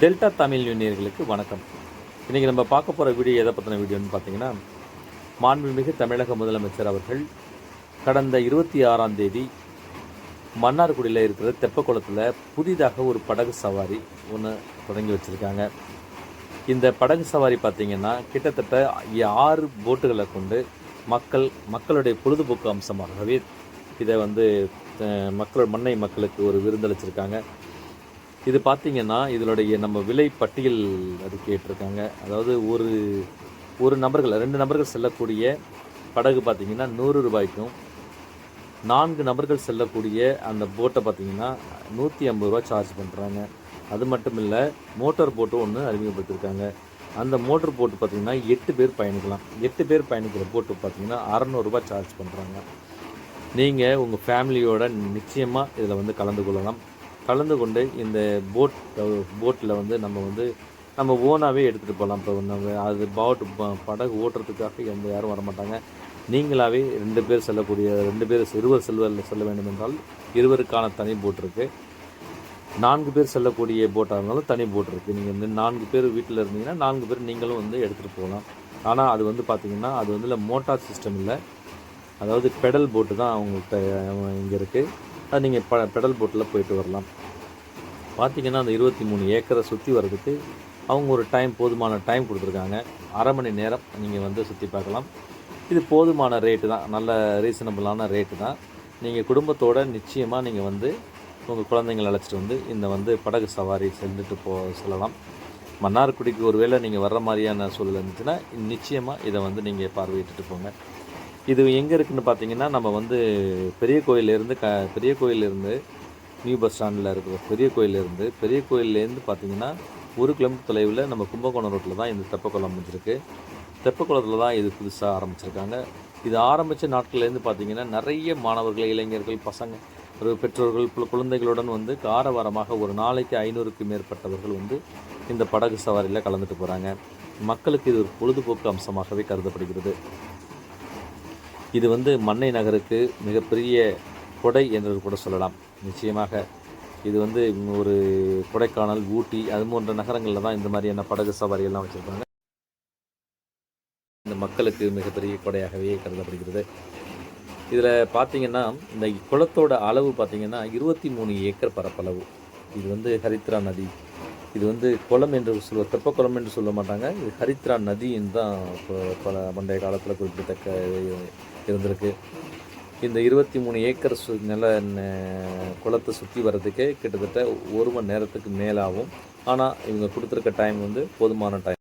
Delta Tamil யூனியர்களுக்கு வணக்கம். இன்றைக்கி நம்ம பார்க்க போகிற வீடியோ எதை பற்றின வீடியோன்னு பார்த்தீங்கன்னா, மாண்புமிகு தமிழக முதலமைச்சர் அவர்கள் கடந்த 26ஆம் தேதி மன்னார்குடியில் இருக்கிற தெப்பக்குளத்தில் புதிதாக ஒரு படகு சவாரி ஒன்று தொடங்கி வச்சுருக்காங்க. இந்த படகு சவாரி பார்த்திங்கன்னா கிட்டத்தட்ட 6 போட்டுகளை கொண்டு மக்களுடைய பொழுதுபோக்கு அம்சமாகவே இதை மன்னை மக்களுக்கு ஒரு விருந்தளிச்சிருக்காங்க. இது பார்த்திங்கன்னா இதனுடைய நம்ம விலை பட்டியல் அது கேட்டிருக்காங்க. அதாவது ஒரு நபர்கள் 2 நபர்கள் செல்லக்கூடிய படகு பார்த்திங்கன்னா 100 ரூபாய்க்கும், 4 நபர்கள் செல்லக்கூடிய அந்த போட்டை பார்த்திங்கன்னா 150 ரூபா சார்ஜ் பண்ணுறாங்க. அது மட்டும் இல்லை, மோட்டார் போட்டு ஒன்று அறிமுகப்படுத்தியிருக்காங்க. அந்த மோட்டர் போட்டு பார்த்திங்கன்னா 8 பேர் பயணிக்கலாம். 8 பேர் பயணிக்கிற போட்டு பார்த்திங்கன்னா 600 ரூபா சார்ஜ் பண்ணுறாங்க. நீங்கள் உங்கள் ஃபேமிலியோட நிச்சயமாக இதில் கலந்து கொள்ளலாம். கலந்து கொண்டு இந்த போட்டில் நம்ம ஓனாகவே எடுத்துகிட்டு போகலாம். இப்போ அது படகு ஓட்டுறதுக்காக யாரும் வரமாட்டாங்க. நீங்களாகவே 2 பேர் செல்லக்கூடிய 2 பேர் இருவர் செல்ல வேண்டும் என்றால் இருவருக்கான தனி போட் இருக்குது. 4 பேர் செல்லக்கூடிய போட்டாக இருந்தாலும் தனி போட் இருக்குது. நீங்கள் 4 பேர் வீட்டில் இருந்தீங்கன்னா 4 பேர் நீங்களும் எடுத்துகிட்டு போகலாம். ஆனால் அது பார்த்திங்கன்னா அது மோட்டார் சிஸ்டம் இல்லை. அதாவது பெடல் போட்டு தான் அவங்கள்ட்ட இங்கே இருக்குது. அது நீங்கள் பெடல் போட்டில் போயிட்டு வரலாம். பார்த்திங்கன்னா அந்த 23 ஏக்கரை சுற்றி வர்றதுக்கு அவங்க ஒரு போதுமான டைம் கொடுத்துருக்காங்க. அரை மணி நேரம் நீங்கள் சுற்றி பார்க்கலாம். இது போதுமான ரேட்டு தான், நல்ல ரீசனபிளான ரேட்டு தான். நீங்கள் குடும்பத்தோடு நிச்சயமாக நீங்கள் உங்கள் குழந்தைங்களை அழைச்சிட்டு இந்த படகு சவாரி செல்லலாம். மன்னார்குடிக்கு ஒரு வேளை நீங்கள் வர்ற மாதிரியான சூழல் இருந்துச்சுன்னா நிச்சயமாக இதை நீங்கள் பார்வையிட்டு போங்க. இது எங்கே இருக்குதுன்னு பார்த்தீங்கன்னா, நம்ம பெரிய கோயிலேருந்து நியூ பஸ் ஸ்டாண்டில் இருக்கிற பெரிய கோயிலேருந்து பார்த்தீங்கன்னா 1 கிலோமீட்டர் தொலைவில் நம்ம கும்பகோணம் ரோட்டில் தான் இந்த தெப்பக்குளம் அமைஞ்சிருக்கு. தெப்பக்குளத்தில் தான் இது புதுசாக ஆரம்பிச்சிருக்காங்க. இது ஆரம்பித்த நாட்கள்லேருந்து பார்த்திங்கன்னா நிறைய மாணவர்கள், இளைஞர்கள், பசங்க, ஒரு பெற்றோர்கள், குழந்தைகளுடன் ஆரவாரமாக ஒரு நாளைக்கு 500க்கும் மேற்பட்டவர்கள் இந்த படகு சவாரியில் கலந்துட்டு போகிறாங்க. மக்களுக்கு இது ஒரு பொழுதுபோக்கு அம்சமாகவே கருதப்படுகிறது. இது மன்னை நகருக்கு மிகப்பெரிய கொடை என்று கூட சொல்லலாம். நிச்சயமாக இது ஒரு கொடைக்கானல், ஊட்டி அது போன்ற நகரங்களில் தான் இந்த மாதிரியான படகு சவாரியெல்லாம் வச்சுருக்காங்க. இந்த மக்களுக்கு மிகப்பெரிய கொடையாகவே கருதப்படுகிறது. இதில் பார்த்திங்கன்னா இந்த குளத்தோட அளவு பார்த்திங்கன்னா 23 ஏக்கர் பரப்பளவு. இது ஹரித்ரா நதி. இது குளம் என்று தெப்பக்குளம் என்று சொல்ல மாட்டாங்க. இது ஹரித்ரா நதின்னு தான் பல பண்டைய காலத்தில் குறிப்பிடத்தக்க இருந்திருக்கு. இந்த 23 ஏக்கர் குளத்தை சுற்றி வர்றதுக்கே கிட்டத்தட்ட 1 மணி நேரத்துக்கு மேலாகும். ஆனால் இவங்க கொடுத்துருக்க டைம் போதுமான டைம்.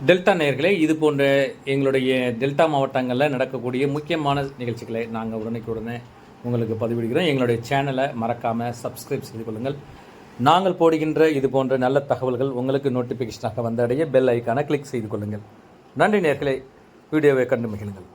டெல்டா நேயர்களே, இது போன்ற எங்களுடைய டெல்டா மாவட்டங்களில் நடக்கக்கூடிய முக்கியமான நிகழ்ச்சிகளை நாங்கள் உடனே உங்களுக்கு பதிவிடுகிறோம். எங்களுடைய சேனலை மறக்காமல் சப்ஸ்கிரைப் செய்து கொள்ளுங்கள். நாங்கள் போடுகின்ற இது போன்ற நல்ல தகவல்கள் உங்களுக்கு நோட்டிஃபிகேஷனாக வந்தடைய பெல் ஐக்கானை கிளிக் செய்து கொள்ளுங்கள். நன்றி நேயர்களே, வீடியோவை கண்டு மகிழுங்கள்.